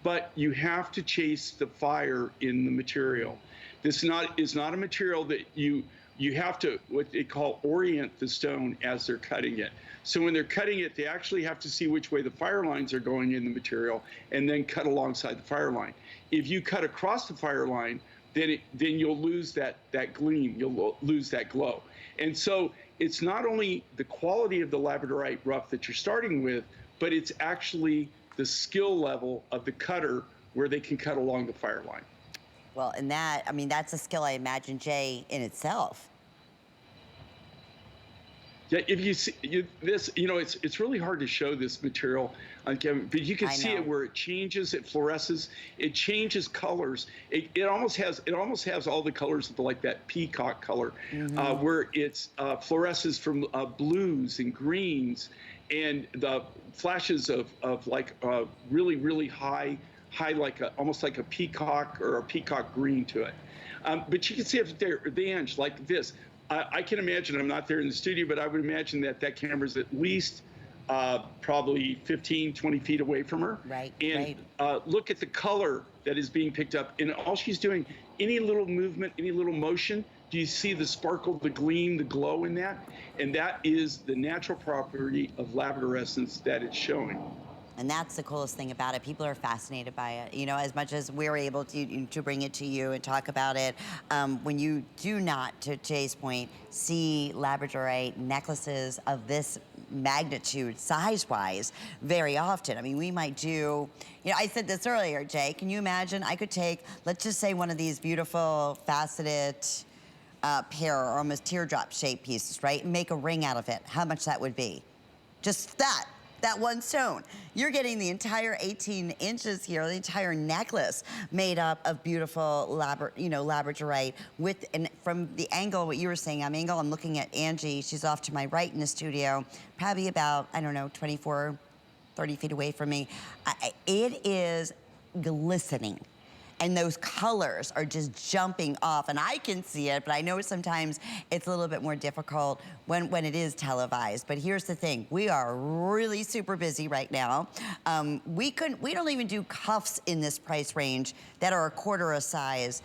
but you have to chase the fire in the material. This is not a material that you have to, what they call, orient the stone as they're cutting it. So when they're cutting it, they actually have to see which way the fire lines are going in the material and then cut alongside the fire line. If you cut across the fire line, then you'll lose that gleam, you'll lose that glow. And so it's not only the quality of the labradorite rough that you're starting with, but it's actually the skill level of the cutter where they can cut along the fire line. Well, and that's a skill, I imagine, Jay, in itself. Yeah, if you see this, it's really hard to show this material on camera, but you can see it where it changes, it fluoresces, it changes colors. It almost has all the colors of like that peacock color, where it's fluoresces from blues and greens, and the flashes of like really, really high like almost like a peacock or a peacock green to it. But you can see if they're the edge like this. I can imagine, I'm not there in the studio, but I would imagine that camera's at least probably 15, 20 feet away from her. Right, and look at the color that is being picked up. And all she's doing, any little movement, any little motion, do you see the sparkle, the gleam, the glow in that? And that is the natural property of labradorescence that it's showing. And that's the coolest thing about it. People are fascinated by it. As much as we're able to bring it to you and talk about it, when you do not, to Jay's point, see labradorite necklaces of this magnitude, size-wise, very often. I mean, we might do, I said this earlier, Jay, can you imagine I could take, let's just say one of these beautiful faceted pair or almost teardrop-shaped pieces, right? And make a ring out of it. How much that would be? Just that one stone. You're getting the entire 18 inches here, the entire necklace made up of beautiful labradorite and from the angle, what you were saying, I'm looking at Angie. She's off to my right in the studio, probably about, 24, 30 feet away from me. It is glistening. And those colors are just jumping off, and I can see it, but I know sometimes it's a little bit more difficult when it is televised. But here's the thing, we are really super busy right now. We don't even do cuffs in this price range that are a quarter a size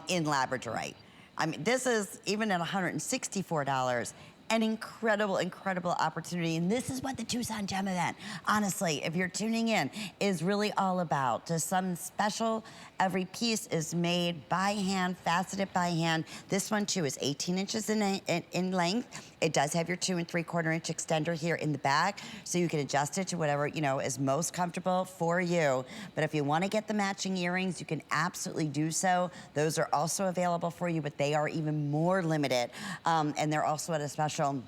in labradorite. I mean, this is even at $164. an incredible, incredible opportunity. And this is what the Tucson Gem event, honestly, if you're tuning in, is really all about. Just something special. Every piece is made by hand, faceted by hand. This one too is 18 inches in length. It does have your 2 3/4 inch extender here in the back, so you can adjust it to whatever, you know, is most comfortable for you. But if you want to get the matching earrings, you can absolutely do so. Those are also available for you, but they are even more limited. And they're also at a special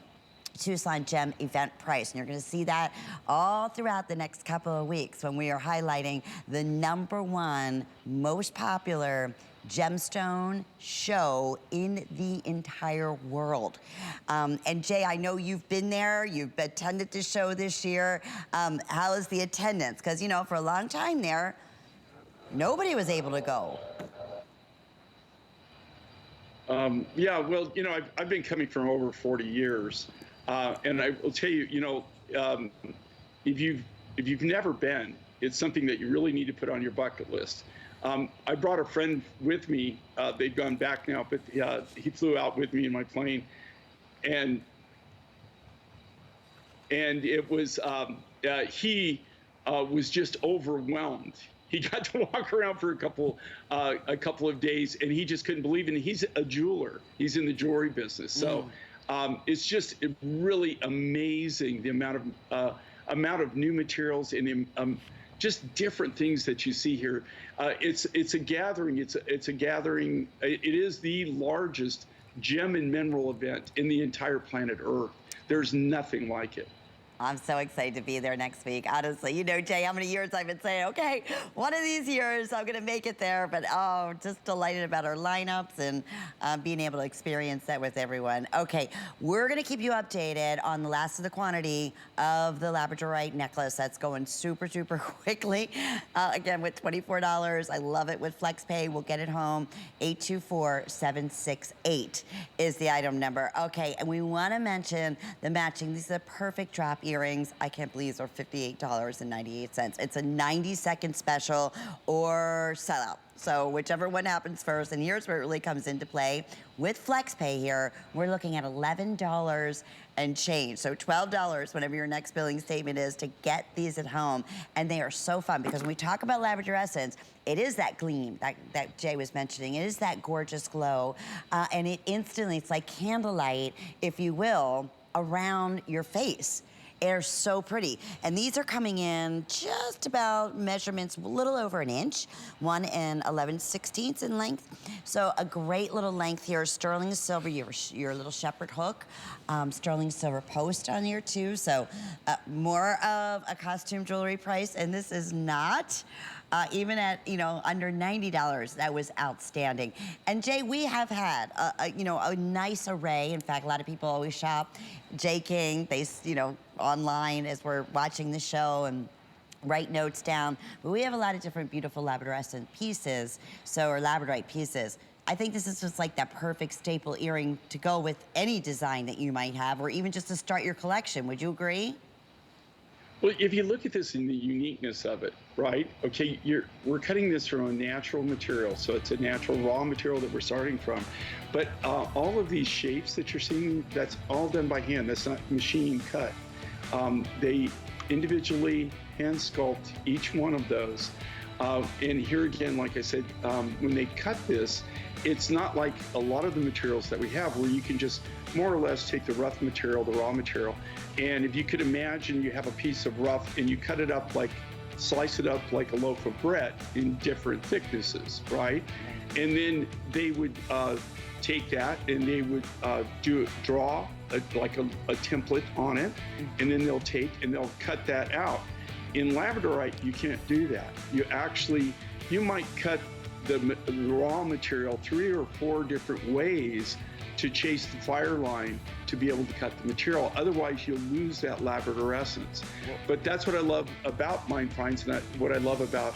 Tucson Gem event price. And you're going to see that all throughout the next couple of weeks when we are highlighting the #1 most popular gemstone show in the entire world. And Jay, I know you've been there, you've attended the show this year. How is the attendance? Because, you know, for a long time there, nobody was able to go. Yeah, well, you know, I've been coming for over 40 years. And I will tell you, you know, if you've never been, it's something that you really need to put on your bucket list. I brought a friend with me. They've gone back now, but he flew out with me in my plane, and it was he was just overwhelmed. He got to walk around for a couple of days, and he just couldn't believe it. And he's a jeweler. He's in the jewelry business, so. It's just really amazing the amount of new materials and just different things that you see here. It's a gathering. It's a gathering. It is the largest gem and mineral event in the entire planet Earth. There's nothing like it. I'm so excited to be there next week. Honestly, you know, Jay, how many years I've been saying, okay, one of these years I'm going to make it there. But oh, just delighted about our lineups and being able to experience that with everyone. Okay, we're going to keep you updated on the last of the quantity of the labradorite necklace. That's going super, super quickly. Again, with $24. I love it with FlexPay. We'll get it home. 824-768 is the item number. Okay, and we want to mention the matching. These are perfect drop earrings. I can't believe they're $58.98. It's a 90-second special or sellout. So whichever one happens first, and here's where it really comes into play. With FlexPay here, we're looking at $11 and change. So $12, whatever your next billing statement is, to get these at home. And they are so fun because when we talk about labradorescence, it is that gleam that Jay was mentioning. It is that gorgeous glow. And it instantly, it's like candlelight, if you will, around your face. They're so pretty. And these are coming in just about measurements, a little over an inch, 1 11/16 in length. So a great little length here. Sterling silver, your little shepherd hook. Sterling silver post on here too. So more of a costume jewelry price. And this is not, even at, you know, under $90, that was outstanding. And Jay, we have had, a nice array. In fact, a lot of people always shop J. King, online as we're watching the show and write notes down. But we have a lot of different beautiful labradorescent pieces, or labradorite pieces. I think this is just like that perfect staple earring to go with any design that you might have, or even just to start your collection. Would you agree? Well, if you look at this in the uniqueness of it, right? Okay, we're cutting this from a natural material, so it's a natural raw material that we're starting from. But all of these shapes that you're seeing, that's all done by hand. That's not machine cut. They individually hand sculpt each one of those. And here again, like I said, when they cut this, it's not like a lot of the materials that we have where you can just more or less take the rough material, the raw material, and if you could imagine you have a piece of rough and you cut it up slice it up like a loaf of bread in different thicknesses, right? And then they would take that and they would draw a template on it, and then they'll cut that out. In labradorite, you can't do that. You might cut the raw material 3 or 4 different ways to chase the fire line to be able to cut the material. Otherwise, you'll lose that labradorescence. But that's what I love about Mine Finds, and what I love about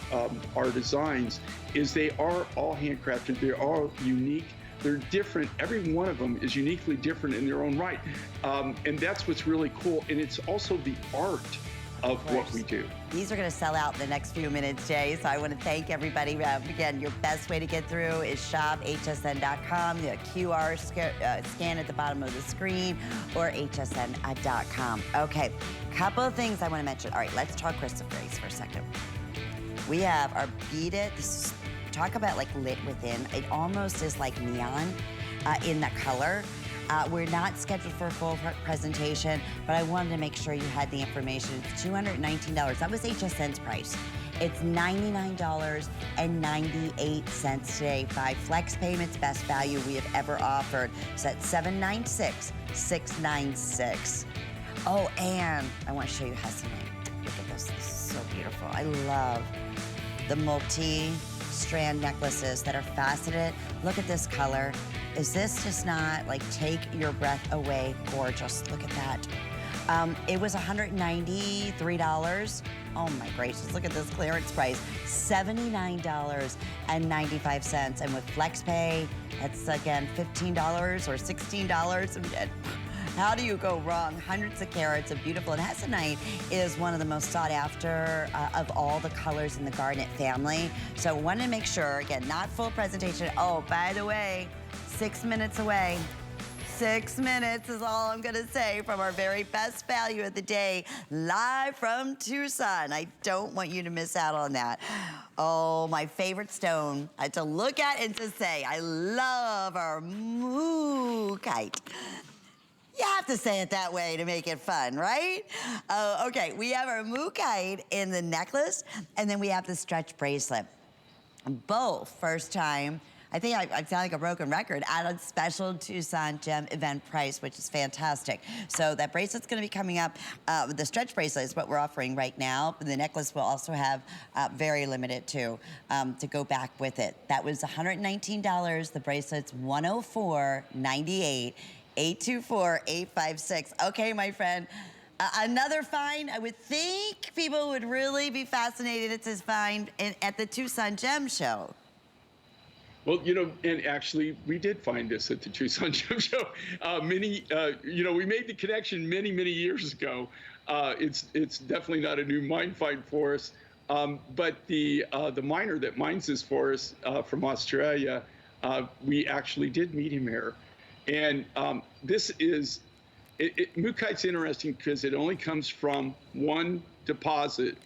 our designs, is they are all handcrafted. They're all unique. They're different. Every one of them is uniquely different in their own right. And that's what's really cool. And it's also the art of what we do. These are going to sell out in the next few minutes, Jay. So I want to thank everybody. Again, your best way to get through is shop.hsn.com, the QR scan at the bottom of the screen, or hsn.com. Okay, couple of things I want to mention. All right, let's talk crystal grays for a second. We have our beaded, talk about like lit within. It almost is like neon in the color. We're not scheduled for a full presentation, but I wanted to make sure you had the information. It's $219. That was HSN's price. It's $99.98 today. 5 flex payments, best value we have ever offered. So that's $796,696. Oh, and I want to show you HSN. Look at this. This is so beautiful. I love the multi-strand necklaces that are faceted. Look at this color. Is this just not like take your breath away gorgeous? Look at that. It was $193. Oh my gracious, look at this clearance price. $79.95. And with FlexPay, that's again $15 or $16. How do you go wrong? Hundreds of carats of beautiful. And Hessenite is one of the most sought after of all the colors in the garnet family. So wanted to make sure, again, not full presentation. Oh, by the way, 6 minutes away. 6 minutes is all I'm gonna say from our very best value of the day, live from Tucson. I don't want you to miss out on that. Oh, my favorite stone to look at and to say, I love our mookaite. You have to say it that way to make it fun, right? Okay, we have our mookaite in the necklace, and then we have the stretch bracelet. Both first time. I think I sound like a broken record, at a special Tucson Gem event price, which is fantastic. So that bracelet's gonna be coming up. The stretch bracelet is what we're offering right now. The necklace will also have very limited too, to go back with it. That was $119. The bracelet's $104.98. 824-856. Okay, my friend. Another find, I would think people would really be fascinated to find at the Tucson Gem Show. Well, you know, and actually, we did find this at the Tucson Gem Show. We made the connection many, many years ago. It's definitely not a new mine find for us. But the miner that mines this for us from Australia, we actually did meet him here. And this is, mookaite's interesting because it only comes from one deposit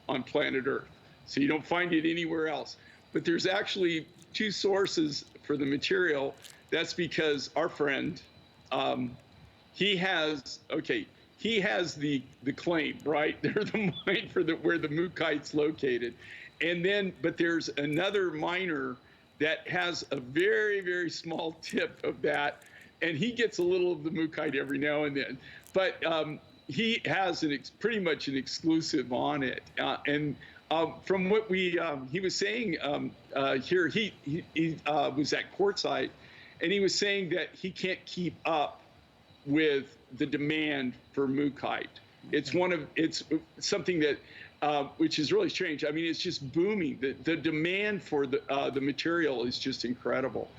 on planet Earth. So you don't find it anywhere else. But there's actually 2 sources for the material. That's because our friend, he has the claim, right? They're the mine for where the mookaite's located. And then, but there's another miner that has a very, very small tip of that. And he gets a little of the mookaite every now and then. But he has pretty much an exclusive on it. From what he was saying here, he was at Quartzsite, and he was saying that he can't keep up with the demand for mookaite. It's something that which is really strange. I mean, it's just booming. The demand for the material is just incredible.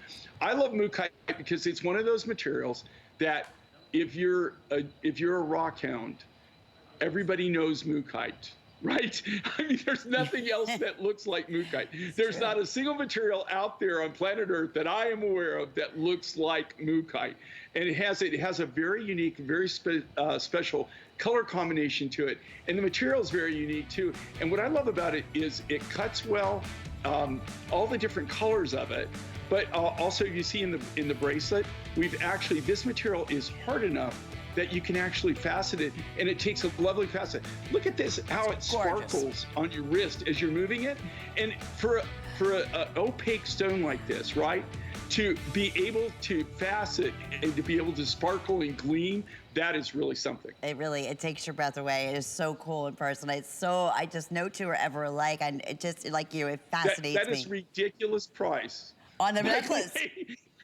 I love mookaite because it's one of those materials that if you're a rock hound, everybody knows mookaite. Right? I mean, there's nothing else that looks like mookaite. There's not a single material out there on planet Earth that I am aware of that looks like mookaite. And it has a very unique, very special color combination to it. And the material is very unique too. And what I love about it is it cuts well, all the different colors of it. But also you see in the bracelet, this material is hard enough that you can actually facet it, and it takes a lovely facet. Look at this, how it sparkles on your wrist as you're moving it. And for an opaque stone like this, right, to be able to facet and to be able to sparkle and gleam, that is really something. It takes your breath away. It is so cool in person. I just no two are ever alike. And it just, like you, it fascinates me. That is ridiculous price. On the necklace.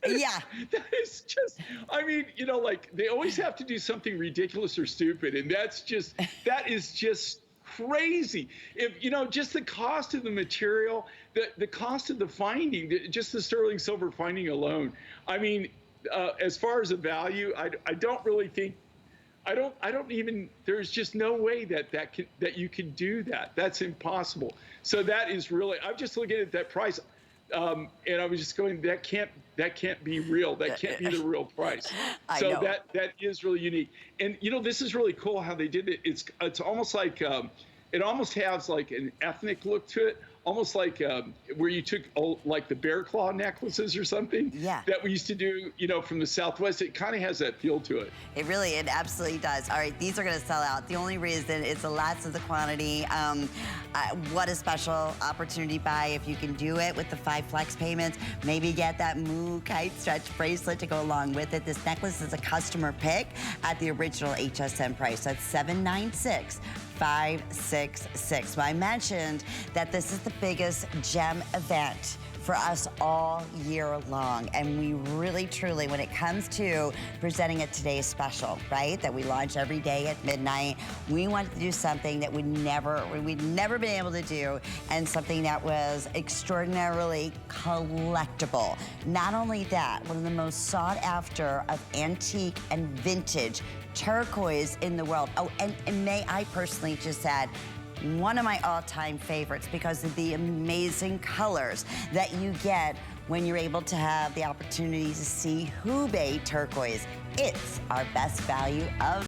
Yeah. That is just, I mean, you know, like they always have to do something ridiculous or stupid. And that is just crazy. If, you know, just the cost of the material, the cost of the finding, just the sterling silver finding alone. I mean, as far as the value, I don't really think I don't even, there's just no way that you can do that. That's impossible. So that is really, I'm just looking at that price, and I was just going, that can't be real. That can't be the real price. So that is really unique. And you know, this is really cool how they did it. It's almost like, it almost has like an ethnic look to it. Almost like where you took like the bear claw necklaces or something that we used to do, you know, from the Southwest. It kind of has that feel to it. It absolutely does. All right, these are going to sell out. The only reason it's the last of the quantity. What a special opportunity buy if you can do it with the 5 flex payments. Maybe get that Moo Kite Stretch bracelet to go along with it. This necklace is a customer pick at the original HSN price. That's $796. 566. Well, I mentioned that this is the biggest gem event for us all year long. And we really, truly, when it comes to presenting a Today's Special, right, that we launch every day at midnight, we wanted to do something that we'd never been able to do, and something that was extraordinarily collectible. Not only that, one of the most sought after of antique and vintage turquoise in the world. Oh, and may I personally just add, one of my all-time favorites because of the amazing colors that you get when you're able to have the opportunity to see Hubei turquoise. It's our best value of